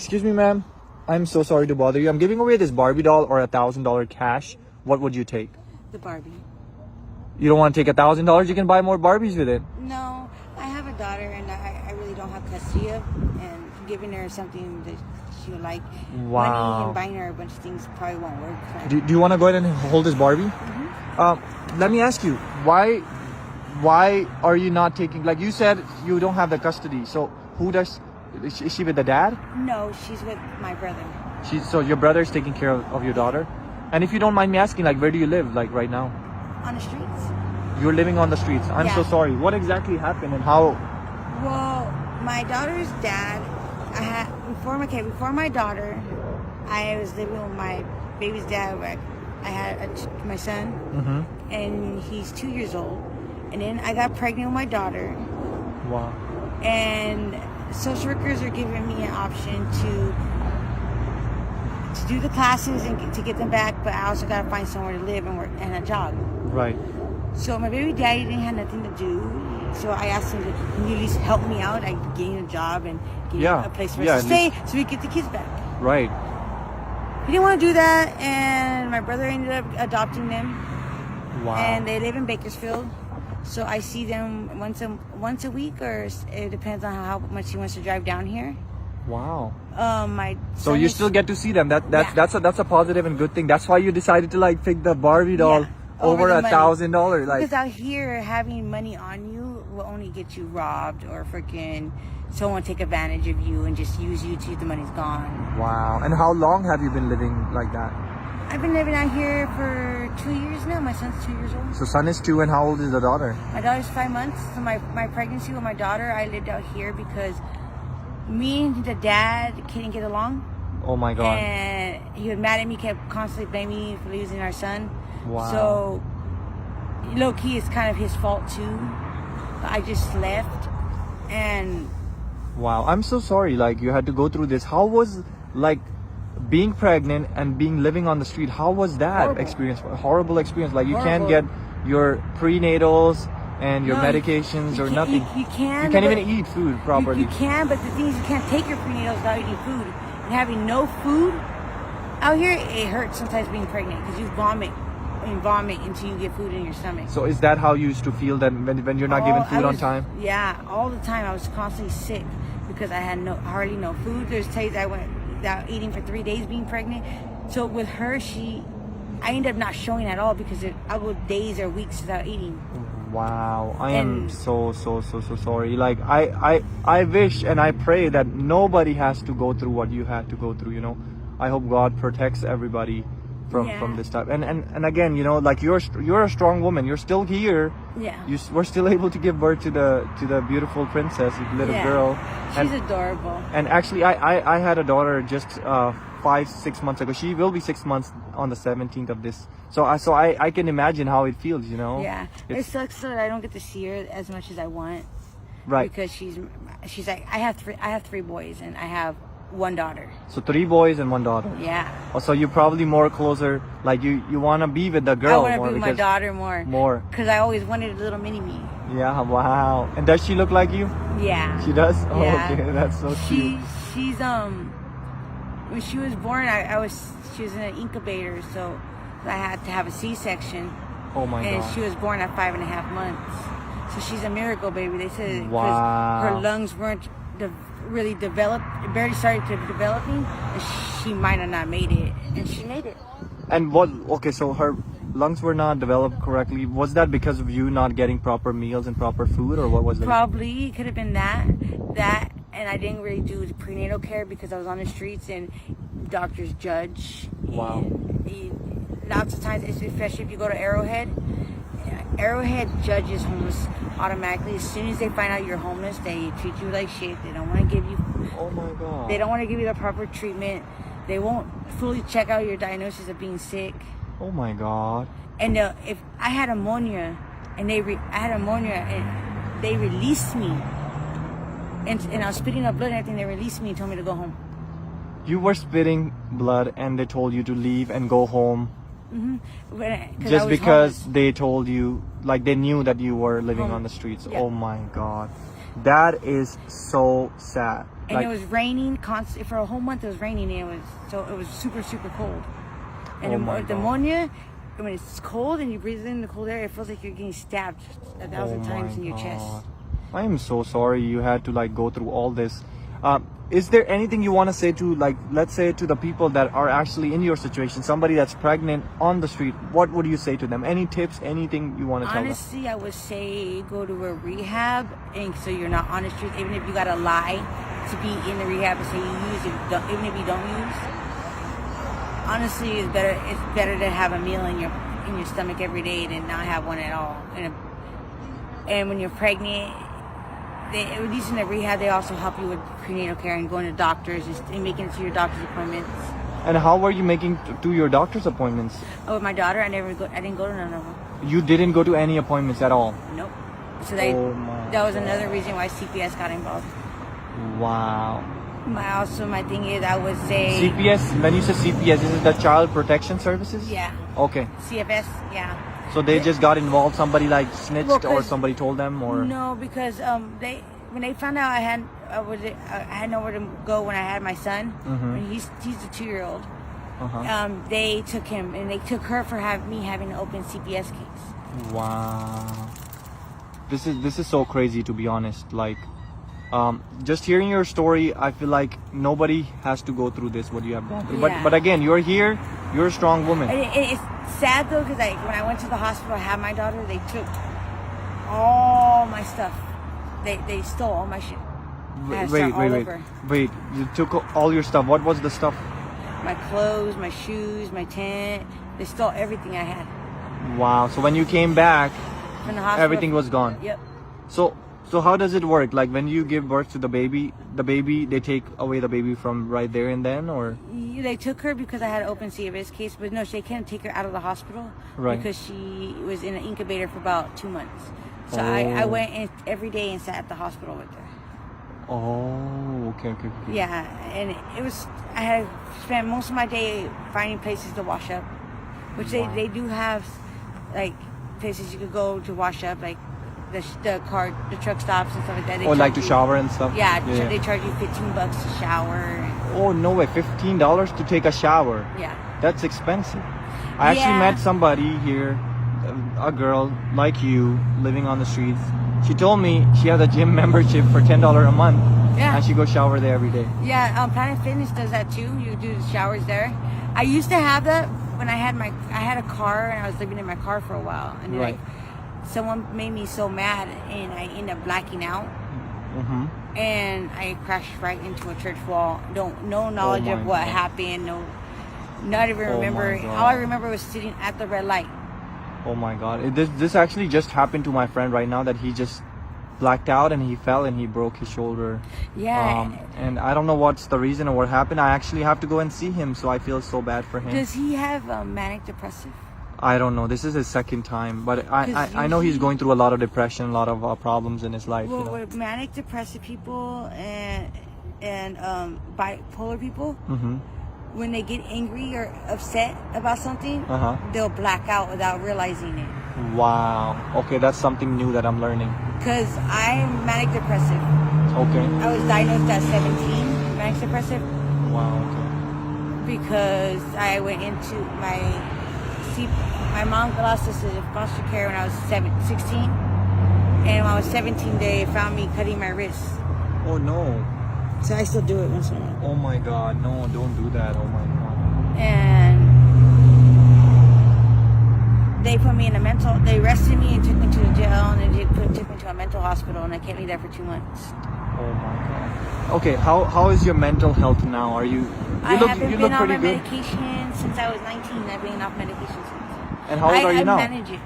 Excuse me, ma'am. I'm so sorry to bother you. I'm giving away this Barbie doll or $1,000 cash. What would you take? The Barbie. You don't want to take $1,000? You can buy more Barbies with it. No, I have a daughter and I really don't have custody of, and giving her something that she would like. Wow. Money and buying her a bunch of things probably won't work. Do you want to go ahead and hold this Barbie? Let me ask you, why are you not taking, like you said, you don't have the custody. So who does, is she with the dad? No, she's with my brother. So your brother is taking care of your daughter? And if you don't mind me asking, like, where do you live, like, right now? On the streets. You're living on the streets. I'm so sorry. What exactly happened and how? Well, my daughter's dad, before my daughter, I was living with my baby's dad. I had my son, and he's 2 years old. And then I got pregnant with my daughter. Wow. And social workers are giving me an option to do the classes and to get them back, but I also got to find somewhere to live and work and a job. Right. So my baby daddy didn't have nothing to do, so I asked him to can you at least help me out. I gain a job and get a place for us to stay so we get the kids back. Right. He didn't want to do that, and my brother ended up adopting them. Wow. And they live in Bakersfield, so I see them once a week, or it depends on how much he wants to drive down here. Wow. So you still get to see them. That's a positive and good thing. That's why you decided to like pick the Barbie doll over $1,000. Like, because out here having money on you will only get you robbed or freaking someone take advantage of you and just use you till the money's gone. Wow. And how long have you been living like that? I've been living out here for 2 years now. My son's 2 years old. So son is 2, and how old is the daughter? My daughter's 5 months. So my pregnancy with my daughter, I lived out here because me and the dad couldn't get along. Oh my God. And he was mad at me, kept constantly blaming me for losing our son. Wow. So low key, it's kind of his fault too. But I just left, and wow, I'm so sorry. Like you had to go through this. How was like being pregnant and living on the street? How was that experience? Horrible experience. Like you can't get your prenatals and your medications or nothing. You can. You can't even eat food properly. You can, but the thing is, you can't take your prenatals without eating food. And having no food out here, it hurts sometimes being pregnant because you vomit until you get food in your stomach. So is that how you used to feel that when you're not given food on time? Yeah, all the time. I was constantly sick because I had hardly no food. There's days I went without eating for 3 days being pregnant. So with her, I ended up not showing at all because I would days or weeks without eating. Wow, I am so sorry. Like I wish and I pray that nobody has to go through what you had to go through, you know. I hope God protects everybody from this type. And again, you know, like you're a strong woman. You're still here. Yeah. We're still able to give birth to the beautiful princess, little girl. She's adorable. And actually I had a daughter just 5-6 months ago. She will be 6 months on the 17th of this. So I can imagine how it feels, you know. Yeah. It sucks that I don't get to see her as much as I want. Right. Because she's like I have 3 boys and I have 1 daughter. So 3 boys and 1 daughter. Yeah. Oh, so you're probably more closer. Like you want to be with the girl more. I want to be with my daughter more. More. Because I always wanted a little mini me. Yeah. Wow. And does she look like you? Yeah. She does. Oh, yeah. okay. That's so cute. She's when she was born, she was in an incubator, so I had to have a C-section. Oh my God. And she was born at 5.5 months. So she's a miracle baby. They said wow. Her lungs weren't really developed, barely started to developing, and she might have not made it, and she made it. And so her lungs were not developed correctly. Was that because of you not getting proper meals and proper food, or what was it? Probably, it could have been that, and I didn't really do the prenatal care because I was on the streets and doctors judge. Wow. Lots of times, especially if you go to Arrowhead judges homeless automatically. As soon as they find out you're homeless, they treat you like shit. They don't want to give you. Oh my God. They don't want to give you the proper treatment. They won't fully check out your diagnosis of being sick. Oh my God. And if I had ammonia, and they released me, and I was spitting up blood and everything, they released me and told me to go home. You were spitting blood, and they told you to leave and go home. Mm-hmm. Just because homeless. They told you, like they knew that you were living on the streets. Yeah. Oh my God. That is so sad. And it was raining constant for a whole month. It was raining, and it was super super cold. And pneumonia, when it's cold and you breathe in the cold air, it feels like you're getting stabbed 1,000 times in your chest. I am so sorry you had to like go through all this. Is there anything you want to say to, like, let's say to the people that are actually in your situation, somebody that's pregnant on the street? What would you say to them? Any tips, anything you want to tell them? Honestly, I would say go to a rehab, and so you're not on the street. Even if you gotta lie to be in the rehab and say you use, even if you don't use. Honestly, it's better to have a meal in your stomach every day than not have one at all. And when you're pregnant, at least in the rehab, they also help you with prenatal care and going to doctors and making it to your doctor's appointments. And how were you making to your doctor's appointments? Oh, with my daughter, I didn't go to none of them. You didn't go to any appointments at all? Nope. So that was another reason why CPS got involved. Wow. My thing is, I would say CPS. When you say CPS, is it the Child Protection Services? Yeah. Okay. CFS, yeah. So they just got involved. Somebody like snitched, or somebody told them, or no, because when they found out I had nowhere to go when I had my son. And he's a 2-year-old. They took him, and they took her for me having an open CPS case. Wow. This is so crazy, to be honest. Like, just hearing your story, I feel like nobody has to go through this, what you have gone through. Yeah. But again, you're here. You're a strong woman. It's sad though, because when I went to the hospital, I had my daughter. They took all my stuff. They stole all my shit. Wait. You took all your stuff. What was the stuff? My clothes, my shoes, my tent. They stole everything I had. Wow. So when you came back, from the hospital, everything was gone. Yep. So how does it work? Like when you give birth to the baby, they take away the baby from right there and then, or? They took her because I had an open CFS case, but no, they can't take her out of the hospital because she was in an incubator for about 2 months. So I went in every day and sat at the hospital with her. Oh, okay. Yeah, and I had spent most of my day finding places to wash up, which they do have, like, places you could go to wash up, like the truck stops and stuff like that. Like to shower and stuff? Yeah, they charge you $15 to shower. Oh, no way, $15 to take a shower? Yeah. That's expensive. I actually met somebody here, a girl like you, living on the streets. She told me she has a gym membership for $10 a month. Yeah. And she goes shower there every day. Yeah, Planet Fitness does that too. You do the showers there. I used to have that when I had a car, and I was living in my car for a while. And then someone made me so mad, and I ended up blacking out. And I crashed right into a church wall. No knowledge of what happened. Not even remember. All I remember was sitting at the red light. Oh my God! This actually just happened to my friend right now. That he just blacked out and he fell and he broke his shoulder. Yeah. And I don't know what's the reason or what happened. I actually have to go and see him, so I feel so bad for him. Does he have manic depressive? I don't know. This is his second time, but I know he's going through a lot of depression, a lot of problems in his life. Well, with manic depressive people and bipolar people, when they get angry or upset about something, they'll black out without realizing it. Wow. Okay, that's something new that I'm learning. Because I'm manic depressive. Okay. I was diagnosed at 17, manic depressive. Wow. Okay. Because I went into my mom lost us in foster care when I was 16. And when I was 17, they found me cutting my wrists. Oh no. So I still do it once in a while. Oh my God, no, don't do that. Oh my God. And they put me in they arrested me and took me to the jail, and then they took me to a mental hospital, and I kept me there for 2 months. Oh my God. Okay, how is your mental health now? I haven't been on my medication since I was 19. I've been off medication since. And how old are you now? I manage it.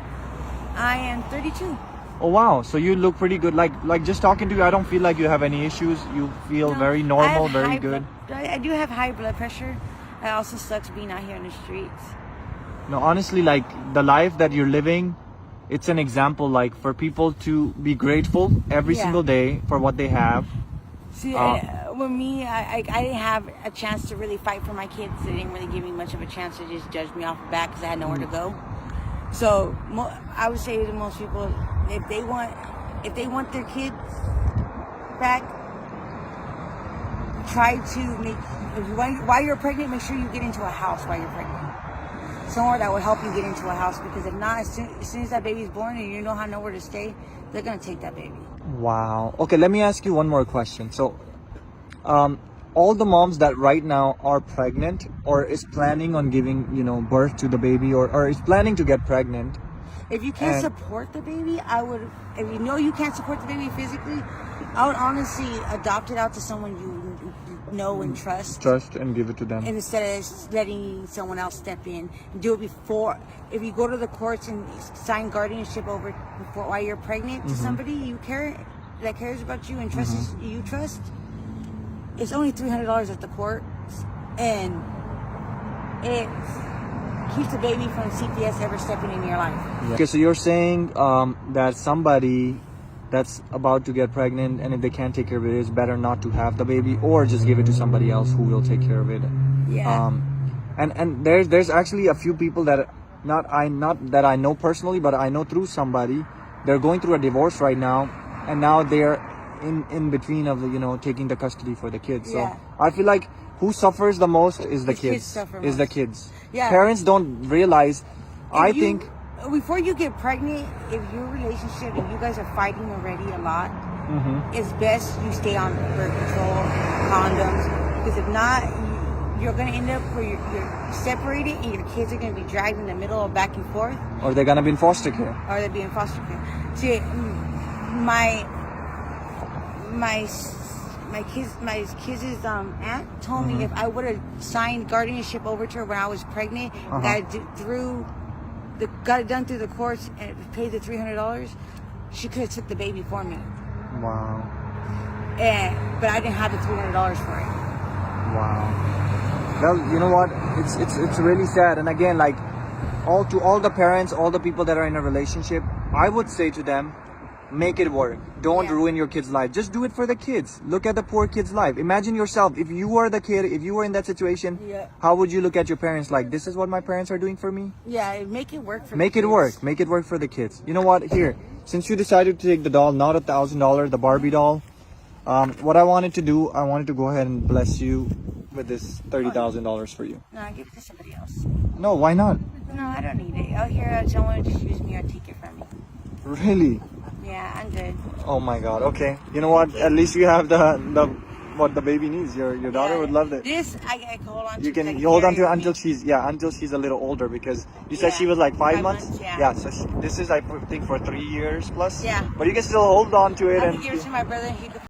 I am 32. Oh wow, so you look pretty good. Like just talking to you, I don't feel like you have any issues. You feel very normal, very good. I do have high blood pressure. It also sucks being out here in the streets. No, honestly, like the life that you're living, it's an example like for people to be grateful every single day for what they have. See, with me, I didn't have a chance to really fight for my kids. They didn't really give me much of a chance to just judge me off the bat because I had nowhere to go. So I would say to most people, if they want their kids back, try to make, while you're pregnant, make sure you get into a house while you're pregnant. Somewhere that will help you get into a house, because if not, as soon as that baby's born and you don't have nowhere to stay, they're gonna take that baby. Wow. Okay, let me ask you one more question. So, all the moms that right now are pregnant or is planning on giving, birth to the baby, or is planning to get pregnant. If you can't support the baby, if you know you can't support the baby physically, I would honestly adopt it out to someone you know and trust. Trust and give it to them. And instead of letting someone else step in, do it before. If you go to the courts and sign guardianship over before while you're pregnant to somebody that cares about you and trusts you trust, it's only $300 at the court, and it keeps the baby from CPS ever stepping in your life. Yeah. Okay, so you're saying that somebody that's about to get pregnant, and if they can't take care of it, it's better not to have the baby, or just give it to somebody else who will take care of it. Yeah. And there's actually a few people that not that I know personally, but I know through somebody. They're going through a divorce right now, and now they're in between of taking the custody for the kids. So I feel like who suffers the most is the kids. Is the kids. Yeah. Parents don't realize. I think before you get pregnant, if your relationship, if you guys are fighting already a lot, it's best you stay on birth control, condoms, because if not, you're going to end up where you're separated and your kids are going to be dragged in the middle or back and forth. Or they're going to be in foster care. Or they'll be in foster care. See, my kids' aunt told me if I would have signed guardianship over to her when I was pregnant, got it done through the courts and paid the $300, she could have took the baby for me. Wow. But I didn't have the $300 for it. Wow. Well, you know what? It's really sad. And again, like all the parents, all the people that are in a relationship, I would say to them, make it work. Don't ruin your kid's life. Just do it for the kids. Look at the poor kid's life. Imagine yourself, if you were the kid, if you were in that situation, how would you look at your parents? Like, this is what my parents are doing for me? Yeah, make it work for Make it work. Make it work for the kids. You know what? Here, since you decided to take the doll, not $1,000, the Barbie doll, what I wanted to do, I wanted to go ahead and bless you with this $30,000 for you. No, give it to somebody else. No, why not? No, I don't need it. Out here, someone just use me or take it from me. Really? Yeah, I'm good. Oh my God. Okay. You know what? At least you have what the baby needs. Your daughter would love it. This I can hold on to. You can hold on to it until she's a little older, because you said she was like 5 months. Yeah. So this is I think for 3 years plus. Yeah. But you can still hold on to it I can give it to my brother. He could